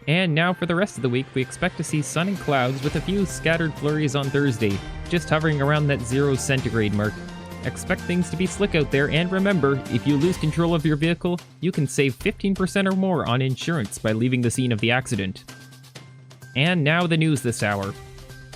And now for the rest of the week, we expect to see sun and clouds with a few scattered flurries on Thursday, just hovering around that 0 centigrade mark. Expect things to be slick out there, and remember, if you lose control of your vehicle, you can save 15% or more on insurance by leaving the scene of the accident. And now the news this hour.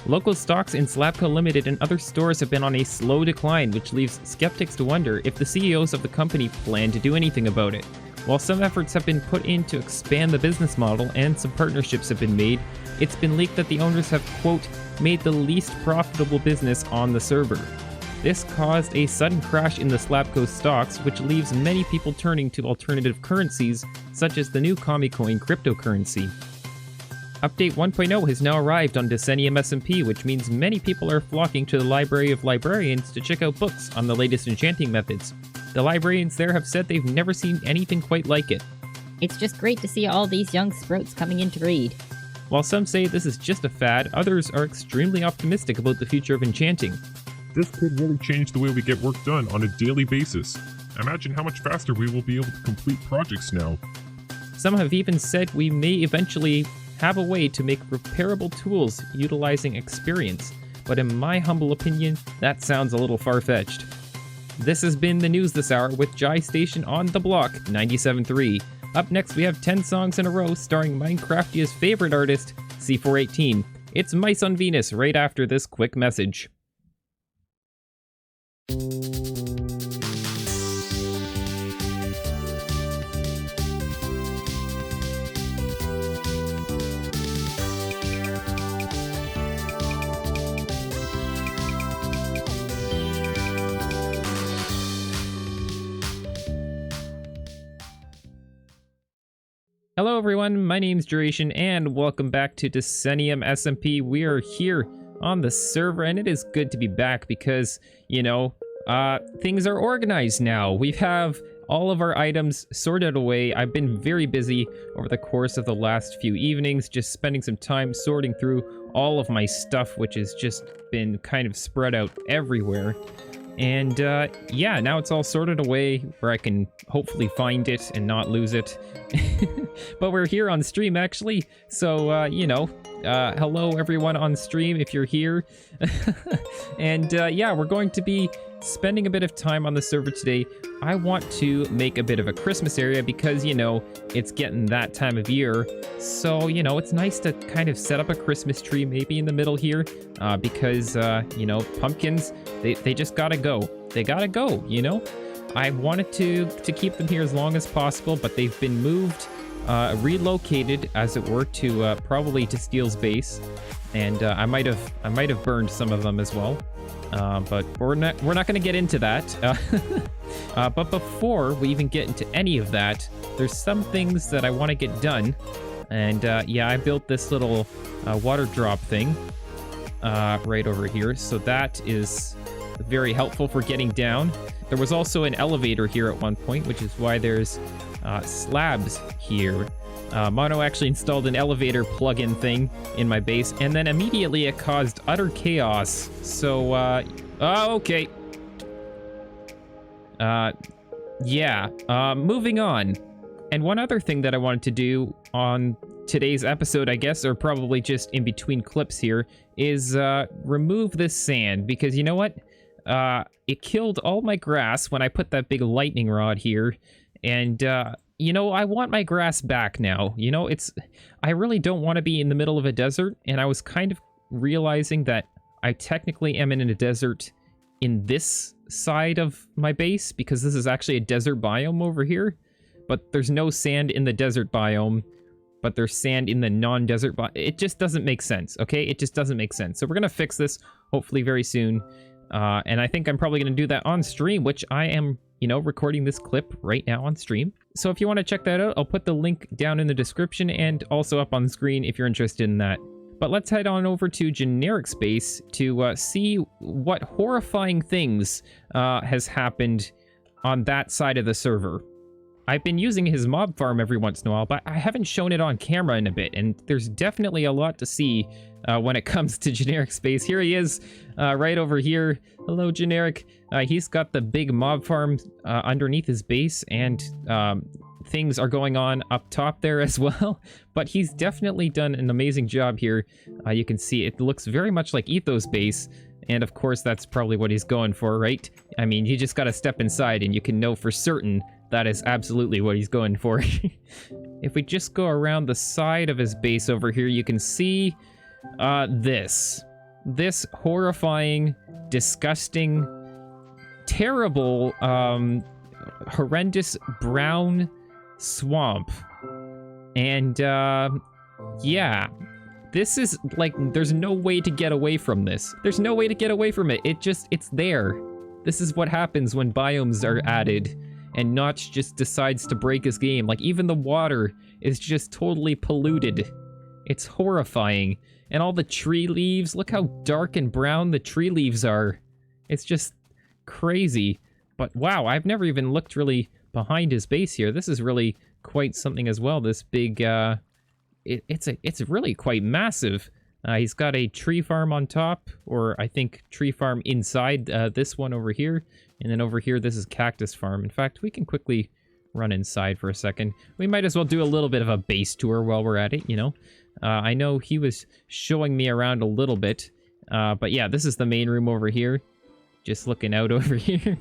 Local stocks in Slabco Limited and other stores have been on a slow decline, which leaves skeptics to wonder if the CEOs of the company plan to do anything about it. While some efforts have been put in to expand the business model and some partnerships have been made, it's been leaked that the owners have, quote, made the least profitable business on the server. This caused a sudden crash in the Slabco stocks, which leaves many people turning to alternative currencies, such as the new Comicoin cryptocurrency. Update 1.0 has now arrived on Decennium SMP, which means many people are flocking to the Library of Librarians to check out books on the latest enchanting methods. The librarians there have said they've never seen anything quite like it. It's just great to see all these young sprouts coming in to read. While some say this is just a fad, others are extremely optimistic about the future of enchanting. This could really change the way we get work done on a daily basis. Imagine how much faster we will be able to complete projects now. Some have even said we may eventually have a way to make repairable tools utilizing experience, but in my humble opinion, that sounds a little far-fetched. This has been the news this hour with Jyration on the block, 97.3. Up next, we have 10 songs in a row starring Minecraftia's favorite artist, C418. It's Mice on Venus right after this quick message. Hello everyone, my name's Jyration and welcome back to Decennium SMP. We are here on the server and it is good to be back because, you know, things are organized now. We have all of our items sorted away. I've been very busy over the course of the last few evenings, just spending some time sorting through all of my stuff, which has just been kind of spread out everywhere. And yeah, now it's all sorted away where I can hopefully find it and not lose it. But we're here on stream actually, so you know, hello everyone on stream if you're here. And yeah, we're going to be spending a bit of time on the server today. I want to make a bit of a Christmas area because, you know, it's getting that time of year. So, you know, it's nice to kind of set up a Christmas tree maybe in the middle here because, you know, pumpkins, they just gotta go. They gotta go, you know? I wanted to keep them here as long as possible, but they've been moved, relocated, as it were, to probably to Steel's base. And I might have burned some of them as well. But we're not going to get into that. But before we even get into any of that, there's some things that I want to get done. And yeah, I built this little water drop thing right over here. So that is very helpful for getting down. There was also an elevator here at one point, which is why there's slabs here. Mono actually installed an elevator plugin thing in my base, and then immediately it caused utter chaos. So, okay. Yeah, moving on. And one other thing that I wanted to do on today's episode, I guess, or probably just in between clips here, is remove this sand, because you know what? It killed all my grass when I put that big lightning rod here, and you know, I want my grass back now. You know, I really don't want to be in the middle of a desert, and I was kind of realizing that I technically am in a desert in this side of my base, because this is actually a desert biome over here, but there's no sand in the desert biome, but there's sand in the non-desert biome. It just doesn't make sense, okay? It just doesn't make sense. So we're gonna fix this, hopefully very soon, and I think I'm probably gonna do that on stream, which I am, you know, recording this clip right now on stream. So if you want to check that out, I'll put the link down in the description and also up on the screen if you're interested in that. But let's head on over to generic space to see what horrifying things has happened on that side of the server. I've been using his mob farm every once in a while, but I haven't shown it on camera in a bit, and there's definitely a lot to see when it comes to generic space. Here he is, right over here. Hello, generic. He's got the big mob farm underneath his base, and things are going on up top there as well. But he's definitely done an amazing job here. You can see it looks very much like Ethos base. And of course, that's probably what he's going for, right? I mean, you just gotta step inside and you can know for certain that is absolutely what he's going for. If we just go around the side of his base over here, you can see this horrifying, disgusting, terrible, horrendous brown swamp. And yeah, this is like, there's no way to get away from this. There's no way to get away from it. It's there. This is what happens when biomes are added and Notch just decides to break his game. Like, even the water is just totally polluted. It's horrifying. And all the tree leaves, look how dark and brown the tree leaves are. It's just crazy. But wow, I've never even looked really behind his base here. This is really quite something as well. This big, it's really quite massive. He's got a tree farm on top, or I think tree farm inside this one over here. And then over here, this is Cactus Farm. In fact, we can quickly run inside for a second. We might as well do a little bit of a base tour while we're at it, you know. I know he was showing me around a little bit. But yeah, this is the main room over here. Just looking out over here.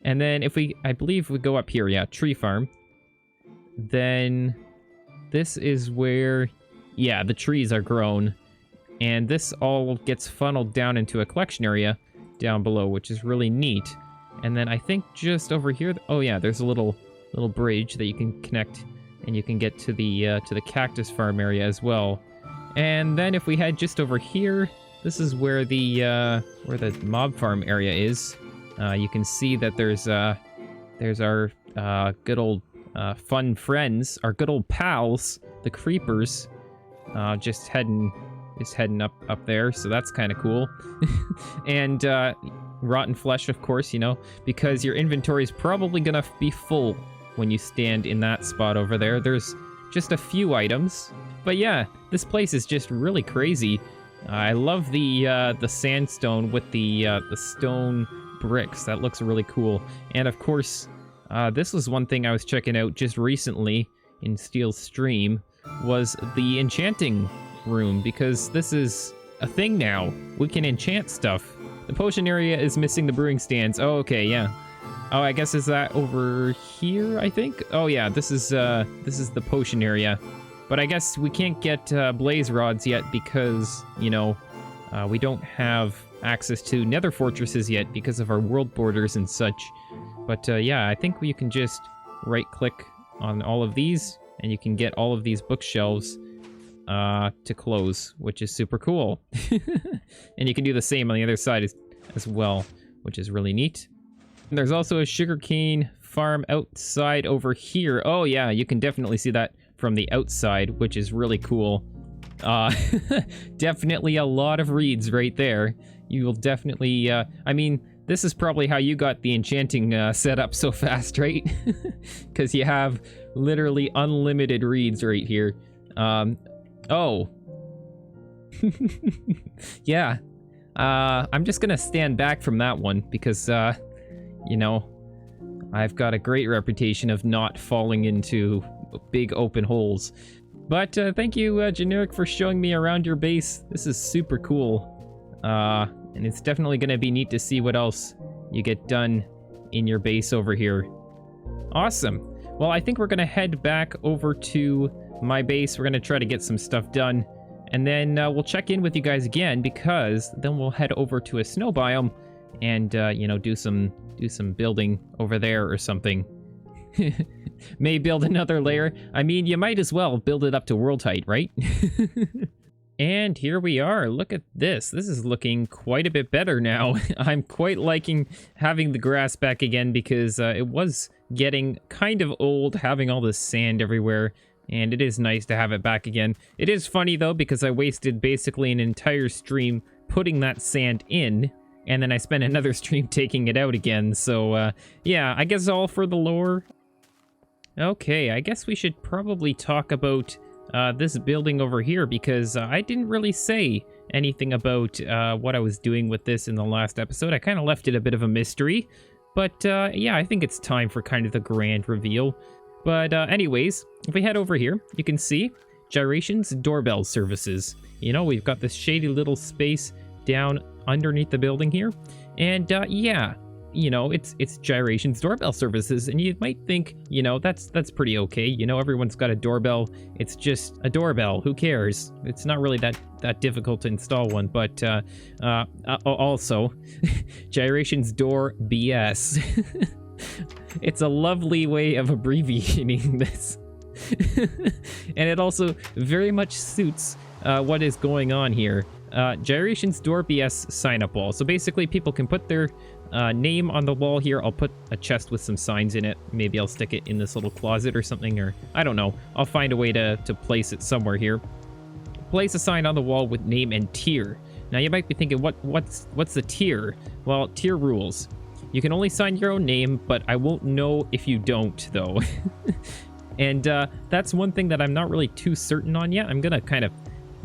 And then if we, I believe we go up here, yeah, tree farm. Then this is where, yeah, the trees are grown. And this all gets funneled down into a collection area down below, which is really neat. And then I think just over here, oh yeah, there's a little bridge that you can connect, and you can get to the Cactus Farm area as well. And then if we head just over here, this is where the mob farm area is. You can see that there's our good old fun friends, our good old pals, the creepers, just heading up there, so that's kind of cool. And rotten flesh, of course, you know, because your inventory is probably gonna be full when you stand in that spot over there. There's just a few items, but yeah, this place is just really crazy. I love the sandstone with the stone bricks. That looks really cool. And of course, this was one thing I was checking out just recently in Steel's stream, was the Enchanting Room, because this is a thing now. We can enchant stuff. The potion area is missing the brewing stands. Oh, okay, yeah. Oh, I guess is that over here, I think? Oh yeah, this is the potion area. But I guess we can't get blaze rods yet because, you know, we don't have access to nether fortresses yet because of our world borders and such. But yeah, I think you can just right-click on all of these, and you can get all of these bookshelves to close, which is super cool. And you can do the same on the other side as well, which is really neat. And there's also a sugarcane farm outside over here. Oh yeah, you can definitely see that from the outside, which is really cool. Definitely a lot of reeds right there. You will definitely, I mean, this is probably how you got the enchanting set up so fast, right? Because you have literally unlimited reeds right here. Oh. Yeah. I'm just gonna stand back from that one because, you know, I've got a great reputation of not falling into big open holes. But thank you, Generic, for showing me around your base. This is super cool. And it's definitely gonna be neat to see what else you get done in your base over here. Awesome. Well, I think we're gonna head back over to my base. We're gonna try to get some stuff done. And then we'll check in with you guys again, because then we'll head over to a snow biome and, you know, do some building over there or something. May build another layer. I mean, you might as well build it up to world height, right? And here we are. Look at this. This is looking quite a bit better now. I'm quite liking having the grass back again, because it was getting kind of old having all this sand everywhere. And it is nice to have it back again. It is funny, though, because I wasted basically an entire stream putting that sand in, and then I spent another stream taking it out again. So, yeah, I guess all for the lore. Okay, I guess we should probably talk about this building over here, because I didn't really say anything about what I was doing with this in the last episode. I kind of left it a bit of a mystery. But, yeah, I think it's time for kind of the grand reveal. But anyways, if we head over here, you can see Gyration's doorbell services. You know, we've got this shady little space down underneath the building here. And yeah, you know, it's Gyration's doorbell services. And you might think, you know, that's pretty okay. You know, everyone's got a doorbell. It's just a doorbell. Who cares? It's not really that difficult to install one. But also, Gyration's door BS. It's a lovely way of abbreviating this. And it also very much suits what is going on here. Gyration's door BS sign-up wall. So basically people can put their name on the wall here. I'll put a chest with some signs in it. Maybe I'll stick it in this little closet or something, or I don't know. I'll find a way to place it somewhere here. Place a sign on the wall with name and tier. Now you might be thinking, what's the tier? Well, tier rules. You can only sign your own name, but I won't know if you don't, though. And that's one thing that I'm not really too certain on yet. I'm gonna kind of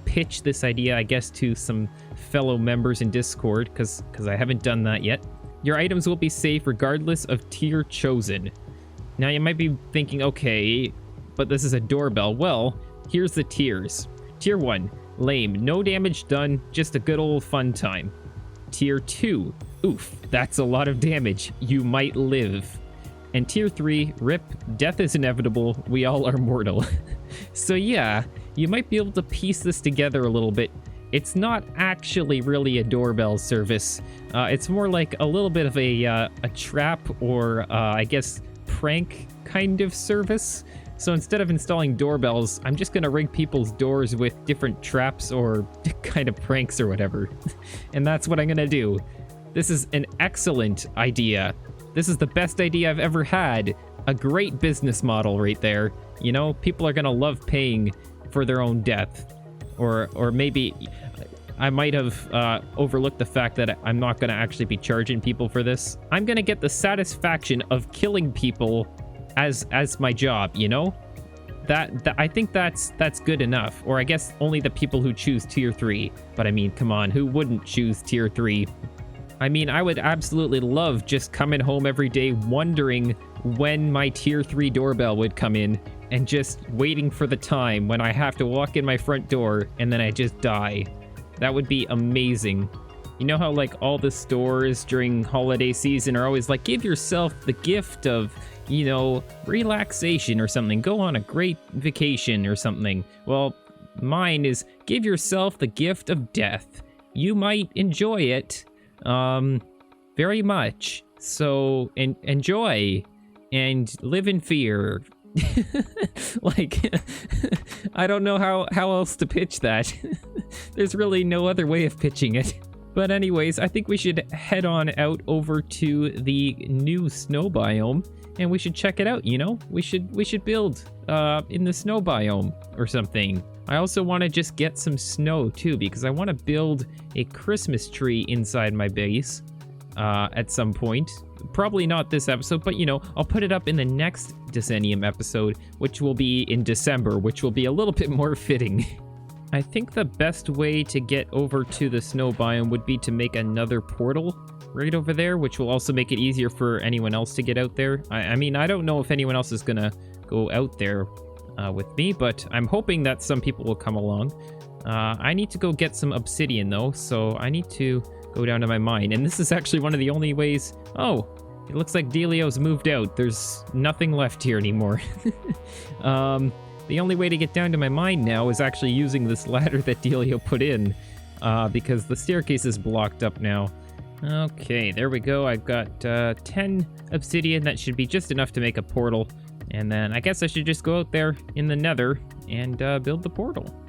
pitch this idea, I guess, to some fellow members in Discord, because I haven't done that yet. Your items will be safe regardless of tier chosen. Now you might be thinking, okay, but this is a doorbell. Well, here's the tiers. Tier 1, lame, no damage done, just a good old fun time. Tier 2, oof, that's a lot of damage, you might live. And tier 3, rip, death is inevitable, we all are mortal. So yeah, you might be able to piece this together a little bit. It's not actually really a doorbell service. It's more like a little bit of a trap or I guess prank kind of service. So instead of installing doorbells, I'm just gonna rig people's doors with different traps or kind of pranks or whatever. And that's what I'm gonna do. This is an excellent idea. This is the best idea I've ever had. A great business model right there. You know, people are gonna love paying for their own death. Or maybe I might have overlooked the fact that I'm not gonna actually be charging people for this. I'm gonna get the satisfaction of killing people as my job, you know? That I think that's good enough. Or I guess only the people who choose tier 3. But I mean, come on, who wouldn't choose tier 3? I mean, I would absolutely love just coming home every day wondering when my tier 3 doorbell would come in and just waiting for the time when I have to walk in my front door and then I just die. That would be amazing. You know how like all the stores during holiday season are always like, give yourself the gift of, you know, relaxation or something. Go on a great vacation or something. Well, mine is give yourself the gift of death. You might enjoy it very much. So enjoy and live in fear. Like, I don't know how else to pitch that. There's really no other way of pitching it. But anyways, I think we should head on out over to the new snow biome and we should check it out, you know? We should build in the snow biome or something. I also want to just get some snow too, because I want to build a Christmas tree inside my base at some point. Probably not this episode, but you know, I'll put it up in the next Decennium episode, which will be in December, which will be a little bit more fitting. I think the best way to get over to the snow biome would be to make another portal right over there, which will also make it easier for anyone else to get out there. I mean, I don't know if anyone else is gonna go out there with me, but I'm hoping that some people will come along. I need to go get some obsidian though, so I need to go down to my mine. And this is actually one of the only ways... Oh, it looks like Delio's moved out. There's nothing left here anymore. The only way to get down to my mine now is actually using this ladder that Delio put in, because the staircase is blocked up now. Okay, there we go. I've got 10 obsidian. That should be just enough to make a portal. And then I guess I should just go out there in the nether and build the portal.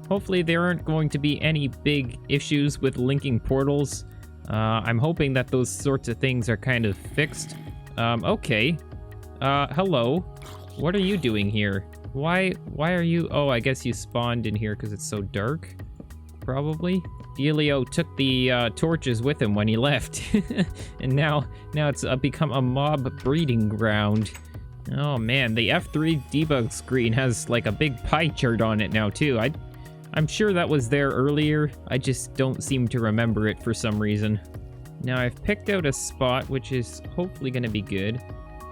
Hopefully there aren't going to be any big issues with linking portals. I'm hoping that those sorts of things are kind of fixed. Okay. Hello. What are you doing here? Why are you... Oh, I guess you spawned in here because it's so dark. Probably. Delio took the torches with him when he left. And now it's become a mob breeding ground. Oh man, the F3 debug screen has like a big pie chart on it now too. I'm sure that was there earlier. I just don't seem to remember it for some reason. Now I've picked out a spot which is hopefully going to be good.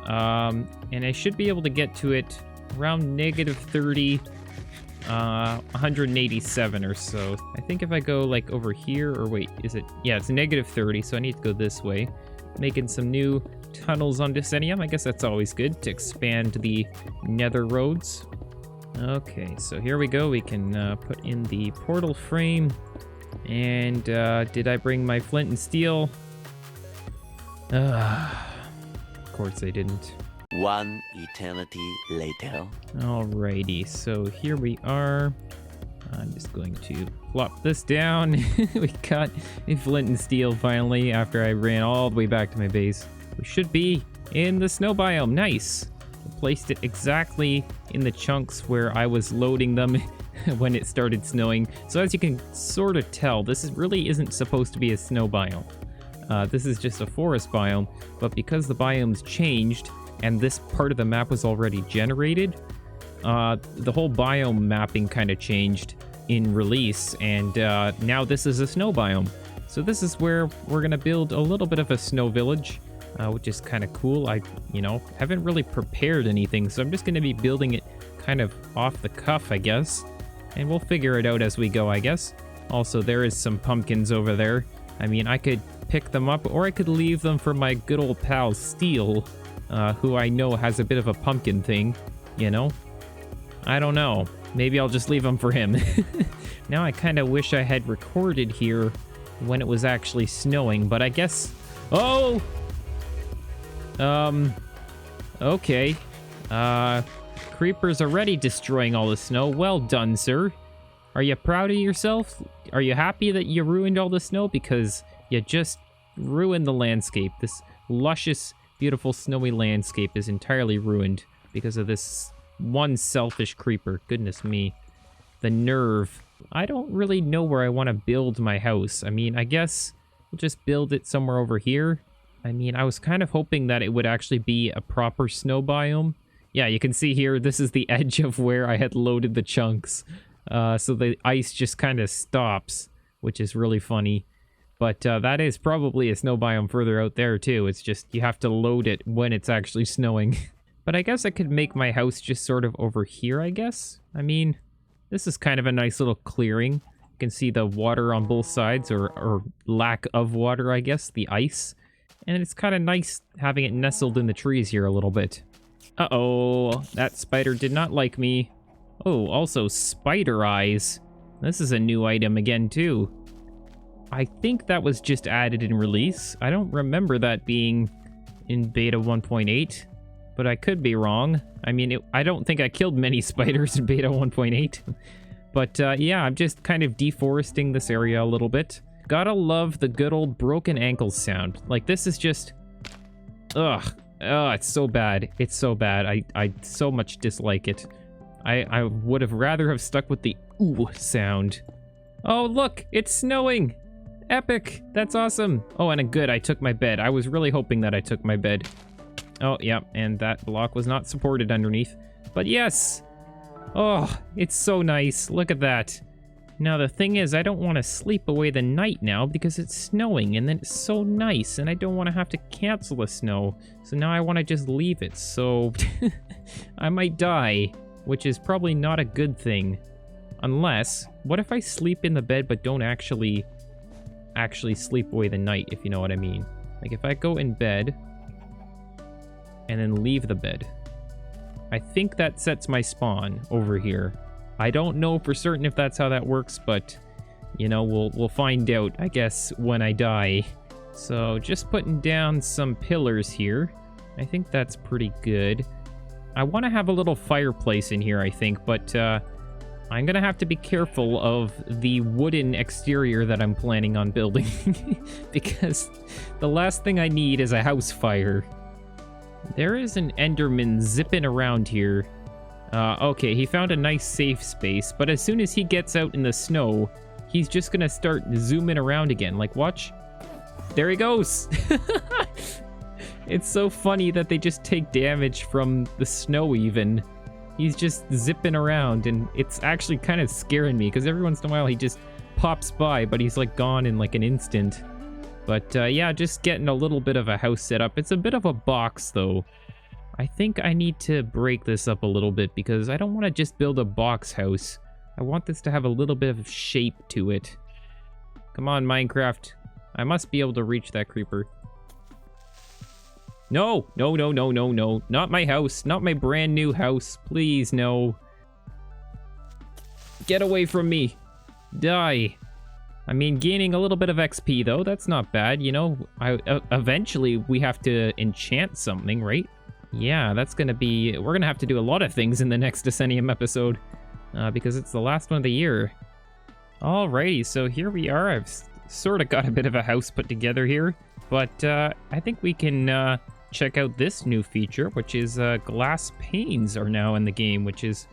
And I should be able to get to it around negative 30, 187 or so. I think if I go like over here, or wait, is it? Yeah, it's negative 30, so I need to go this way. Making some new tunnels on Decennium. I guess that's always good to expand the nether roads. Okay, so here we go. We can put in the portal frame. And did I bring my flint and steel? Of course I didn't. One eternity later. Alrighty, so here we are. I'm just going to plop this down. We got a flint and steel finally after I ran all the way back to my base. We should be in the snow biome. Nice. I placed it exactly in the chunks where I was loading them when it started snowing. So as you can sort of tell, really isn't supposed to be a snow biome. This is just a forest biome, but because the biomes changed and this part of the map was already generated, the whole biome mapping kind of changed in release, and now this is a snow biome. So this is where we're gonna build a little bit of a snow village, which is kind of cool. I, haven't really prepared anything, so I'm just gonna be building it kind of off the cuff, I guess. And we'll figure it out as we go, I guess. Also, there is some pumpkins over there. I mean, I could pick them up, or I could leave them for my good old pal Steel, who I know has a bit of a pumpkin thing, I don't know. Maybe I'll just leave them for him. Now I kind of wish I had recorded here when it was actually snowing, but I guess... Oh! Okay. Creeper's already destroying all the snow. Well done, sir. Are you proud of yourself? Are you happy that you ruined all the snow? Because you just ruined the landscape. This luscious, beautiful, snowy landscape is entirely ruined because of this one selfish creeper. Goodness me. The nerve. I don't really know where I want to build my house. I mean, I guess we'll just build it somewhere over here. I mean, I was kind of hoping that it would actually be a proper snow biome. Yeah, you can see here, this is the edge of where I had loaded the chunks. So the ice just kind of stops, which is really funny. But that is probably a snow biome further out there too. It's just you have to load it when it's actually snowing. But I guess I could make my house just sort of over here, I guess. I mean, this is kind of a nice little clearing. You can see the water on both sides, or lack of water, I guess, the ice. And it's kind of nice having it nestled in the trees here a little bit. Uh-oh, that spider did not like me. Oh, also spider eyes. This is a new item again, too. I think that was just added in release. I don't remember that being in beta 1.8, but I could be wrong. I mean, I don't think I killed many spiders in beta 1.8. But yeah, I'm just kind of deforesting this area a little bit. Gotta love the good old broken ankles sound. Like, this is just... Ugh. Oh, it's so bad. It's so bad. I so much dislike it. I would have rather have stuck with the ooh sound. Oh, look! It's snowing! Epic! That's awesome! Oh, and good, I took my bed. I was really hoping that I took my bed. Oh, yeah, and that block was not supported underneath. But yes! Oh, it's so nice. Look at that. Now, the thing is, I don't want to sleep away the night now because it's snowing, and then it's so nice, and I don't want to have to cancel the snow. So now I want to just leave it, so I might die, which is probably not a good thing. Unless, what if I sleep in the bed but don't actually sleep away the night, if you know what I mean? Like, if I go in bed and then leave the bed, I think that sets my spawn over here. I don't know for certain if that's how that works, but, we'll find out, I guess, when I die. So, just putting down some pillars here. I think that's pretty good. I want to have a little fireplace in here, I think, but, I'm gonna have to be careful of the wooden exterior that I'm planning on building. Because the last thing I need is a house fire. There is an Enderman zipping around here. Okay, he found a nice safe space, but as soon as he gets out in the snow, he's just gonna start zooming around again. Like, watch. There he goes! It's so funny that they just take damage from the snow even. He's just zipping around, and it's actually kind of scaring me, because every once in a while he just pops by, but he's like gone in like an instant. But yeah, just getting a little bit of a house set up. It's a bit of a box, though. I think I need to break this up a little bit because I don't want to just build a box house. I want this to have a little bit of shape to it. Come on, Minecraft. I must be able to reach that creeper. No, no, no, no, no, no. Not my house. Not my brand new house. Please, no. Get away from me. Die. I mean, gaining a little bit of XP, though. That's not bad, you know. Eventually, we have to enchant something, right? Yeah, that's gonna be... We're gonna have to do a lot of things in the next Decennium episode. Because it's the last one of the year. Alrighty, so here we are. I've sort of got a bit of a house put together here. But I think we can check out this new feature, which is glass panes are now in the game, which is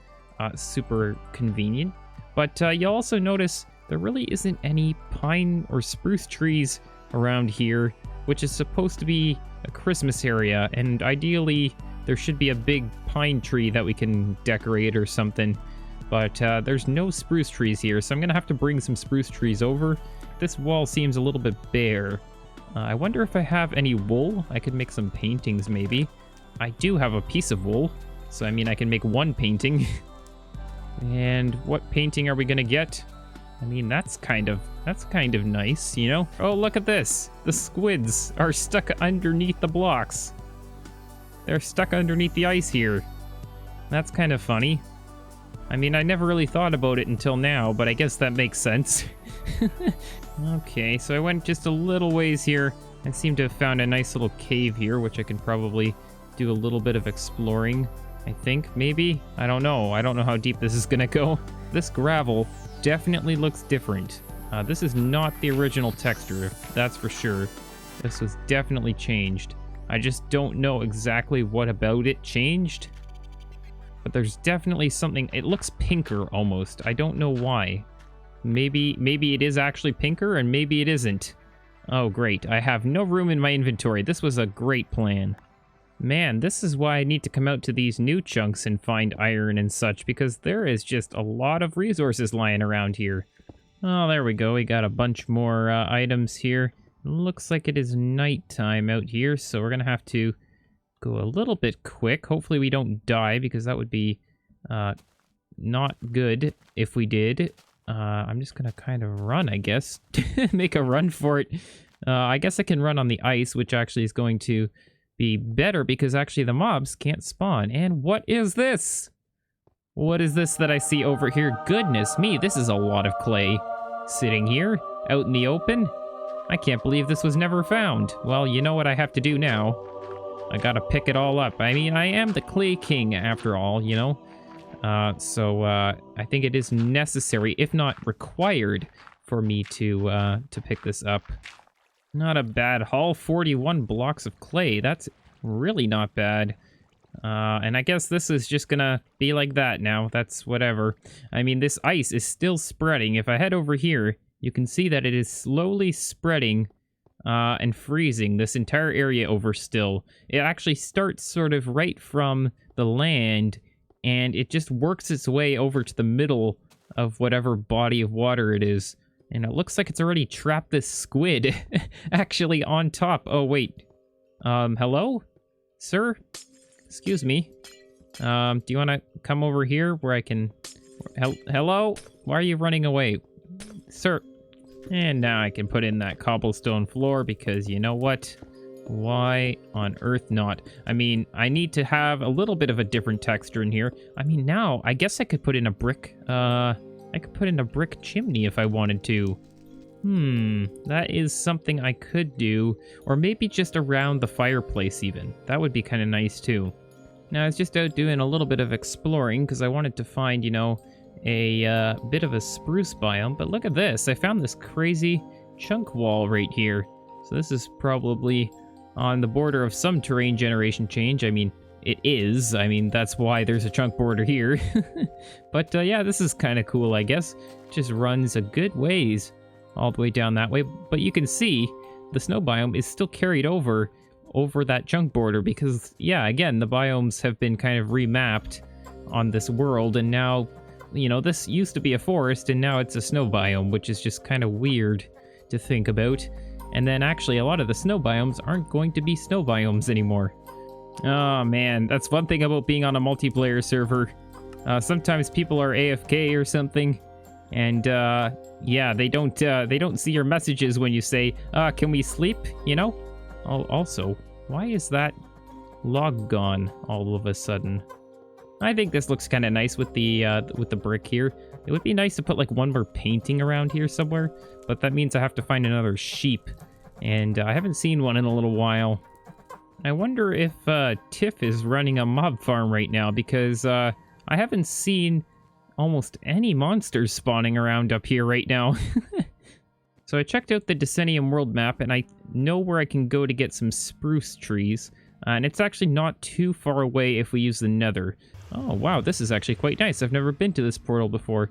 super convenient. But you'll also notice there really isn't any pine or spruce trees around here, which is supposed to be a Christmas area, and ideally there should be a big pine tree that we can decorate or something. But there's no spruce trees here, so I'm gonna have to bring some spruce trees over. This wall seems a little bit bare. I wonder if I have any wool. I could make some paintings, maybe. I do have a piece of wool, so I mean I can make one painting. And what painting are we gonna get? I mean, that's kind of nice, you know? Oh, look at this. The squids are stuck underneath the blocks. They're stuck underneath the ice here. That's kind of funny. I mean, I never really thought about it until now, but I guess that makes sense. Okay, so I went just a little ways here. I seem to have found a nice little cave here, which I can probably do a little bit of exploring, I think, maybe? I don't know. I don't know how deep this is gonna go. This gravel definitely looks different. This is not the original texture, that's for sure. This was definitely changed. I just don't know exactly what about it changed. But there's definitely something... It looks pinker, almost. I don't know why. Maybe it is actually pinker, and maybe it isn't. Oh, great. I have no room in my inventory. This was a great plan. Man, this is why I need to come out to these new chunks and find iron and such, because there is just a lot of resources lying around here. Oh, there we go. We got a bunch more items here. Looks like it is nighttime out here, so we're gonna have to go a little bit quick. Hopefully we don't die, because that would be not good if we did. I'm just gonna kind of run, I guess. Make a run for it. I guess I can run on the ice, which actually is going to be better, because actually the mobs can't spawn. And what is this? What is this that I see over here? Goodness me, this is a lot of clay sitting here out in the open. I can't believe this was never found. Well, you know what I have to do now. I gotta pick it all up. I mean, I am the Clay King after all, you know? So I think it is necessary, if not required, for me to pick this up. Not a bad haul. 41 blocks of clay. That's really not bad. And I guess this is just gonna be like that now. That's whatever. I mean, this ice is still spreading. If I head over here, you can see that it is slowly spreading and freezing this entire area over still. It actually starts sort of right from the land, and it just works its way over to the middle of whatever body of water it is. And it looks like it's already trapped this squid actually on top. Oh, wait. Hello? Sir? Excuse me. Do you want to come over here where I can... Hello? Why are you running away? Sir? And now I can put in that cobblestone floor, because you know what? Why on earth not? I mean, I need to have a little bit of a different texture in here. I mean, now, I guess I could put in a brick, I could put in a brick chimney if I wanted to. That is something I could do. Or maybe just around the fireplace even. That would be kind of nice too. Now, I was just out doing a little bit of exploring because I wanted to find, you know, a bit of a spruce biome. But look at this. I found this crazy chunk wall right here. So this is probably on the border of some terrain generation change. I mean, it is. I mean, that's why there's a chunk border here. But yeah, this is kind of cool, I guess. Just runs a good ways all the way down that way. But you can see the snow biome is still carried over that chunk border because, yeah, again, the biomes have been kind of remapped on this world. And now, you know, this used to be a forest and now it's a snow biome, which is just kind of weird to think about. And then actually a lot of the snow biomes aren't going to be snow biomes anymore. Oh man, that's one thing about being on a multiplayer server. Sometimes people are AFK or something, and yeah, they don't see your messages when you say, "Can we sleep?" You know. Also, why is that log gone all of a sudden? I think this looks kind of nice with the brick here. It would be nice to put like one more painting around here somewhere, but that means I have to find another sheep, and I haven't seen one in a little while. I wonder if Tiff is running a mob farm right now, because I haven't seen almost any monsters spawning around up here right now. So I checked out the Decennium world map, and I know where I can go to get some spruce trees. And it's actually not too far away if we use the nether. Oh, wow, this is actually quite nice. I've never been to this portal before.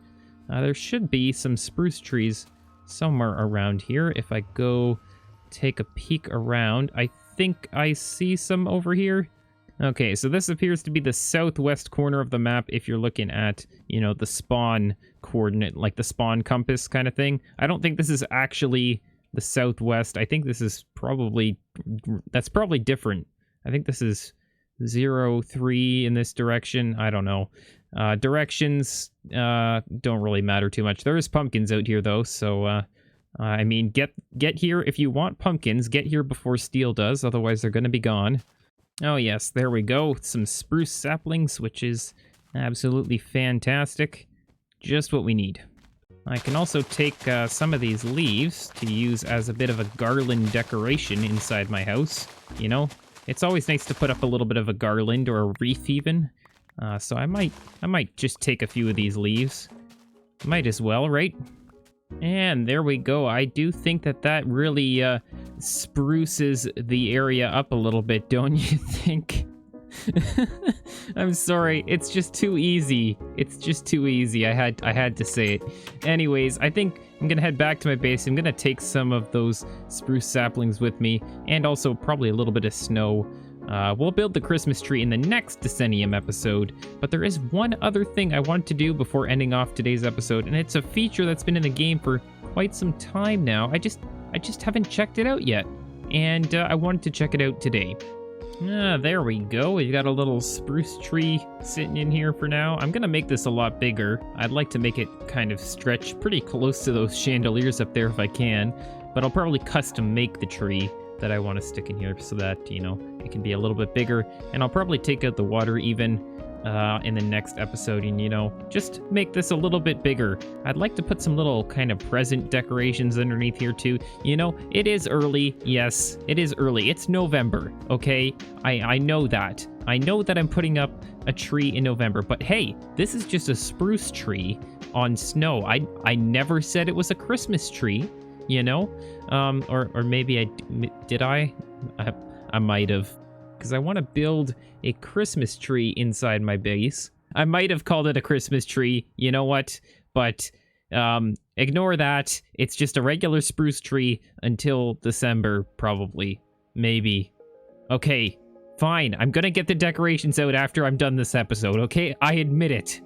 There should be some spruce trees somewhere around here. If I go take a peek around, I think I see some over here. Okay, so this appears to be the southwest corner of the map if you're looking at, you know, the spawn coordinate, like the spawn compass kind of thing. I don't think this is actually the southwest. I think this is probably, that's probably different. I think this is 0-3 in this direction. I don't know. Directions don't really matter too much. There's pumpkins out here though, so I mean, get here if you want pumpkins. Get here before steel does, otherwise they're gonna be gone. Oh yes, there we go. Some spruce saplings, which is absolutely fantastic. Just what we need. I can also take some of these leaves to use as a bit of a garland decoration inside my house. You know, it's always nice to put up a little bit of a garland or a wreath even. So I might just take a few of these leaves. Might as well, right? And there we go. I do think that really spruces the area up a little bit, don't you think? I'm sorry, it's just too easy. It's just too easy. I had to say it. Anyways, I think I'm gonna head back to my base. I'm gonna take some of those spruce saplings with me, and also probably a little bit of snow. We'll build the Christmas tree in the next Decennium episode, but there is one other thing I want to do before ending off today's episode, and it's a feature that's been in the game for quite some time now. I just haven't checked it out yet, and I wanted to check it out today. There we go. We've got a little spruce tree sitting in here for now. I'm gonna make this a lot bigger. I'd like to make it kind of stretch pretty close to those chandeliers up there if I can, but I'll probably custom make the tree that I want to stick in here so that, you know, it can be a little bit bigger. And I'll probably take out the water even in the next episode and, you know, just make this a little bit bigger. I'd like to put some little kind of present decorations underneath here too. You know, it is early. Yes, it is early. It's November, okay? I know that. I know that I'm putting up a tree in November, but hey, this is just a spruce tree on snow. I never said it was a Christmas tree. You know, or maybe I might have, because I want to build a Christmas tree inside my base. I might have called it a Christmas tree, you know what, but ignore that. It's just a regular spruce tree until December, probably, maybe. Okay, fine, I'm gonna get the decorations out after I'm done this episode, okay? I admit it,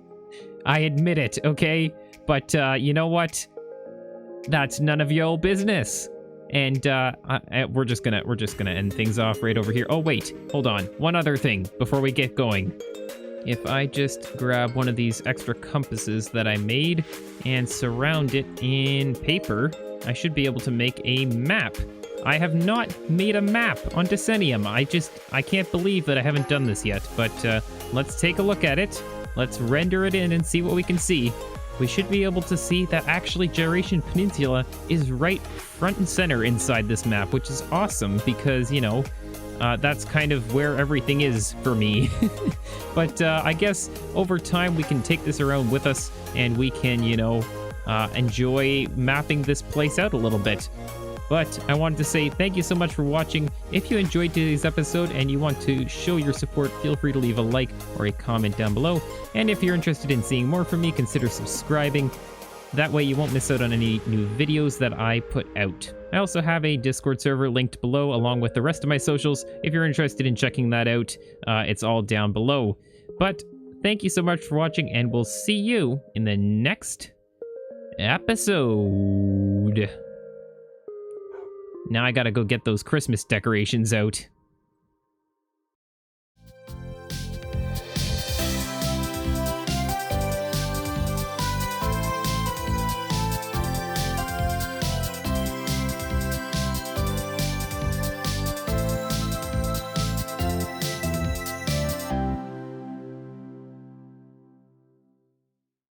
okay? But you know what? That's none of your business. And we're just gonna end things off right over here. Oh wait, hold on. One other thing before we get going. If I just grab one of these extra compasses that I made and surround it in paper, I should be able to make a map. I have not made a map on Decennium. I can't believe that I haven't done this yet, but let's take a look at it. Let's render it in and see what we can see. We should be able to see that actually Jyration Peninsula is right front and center inside this map, which is awesome because, you know, that's kind of where everything is for me. But I guess over time we can take this around with us and we can, you know, enjoy mapping this place out a little bit. But I wanted to say thank you so much for watching. If you enjoyed today's episode and you want to show your support, feel free to leave a like or a comment down below. And if you're interested in seeing more from me, consider subscribing. That way you won't miss out on any new videos that I put out. I also have a Discord server linked below along with the rest of my socials. If you're interested in checking that out, it's all down below. But thank you so much for watching, and we'll see you in the next episode. Now I gotta go get those Christmas decorations out.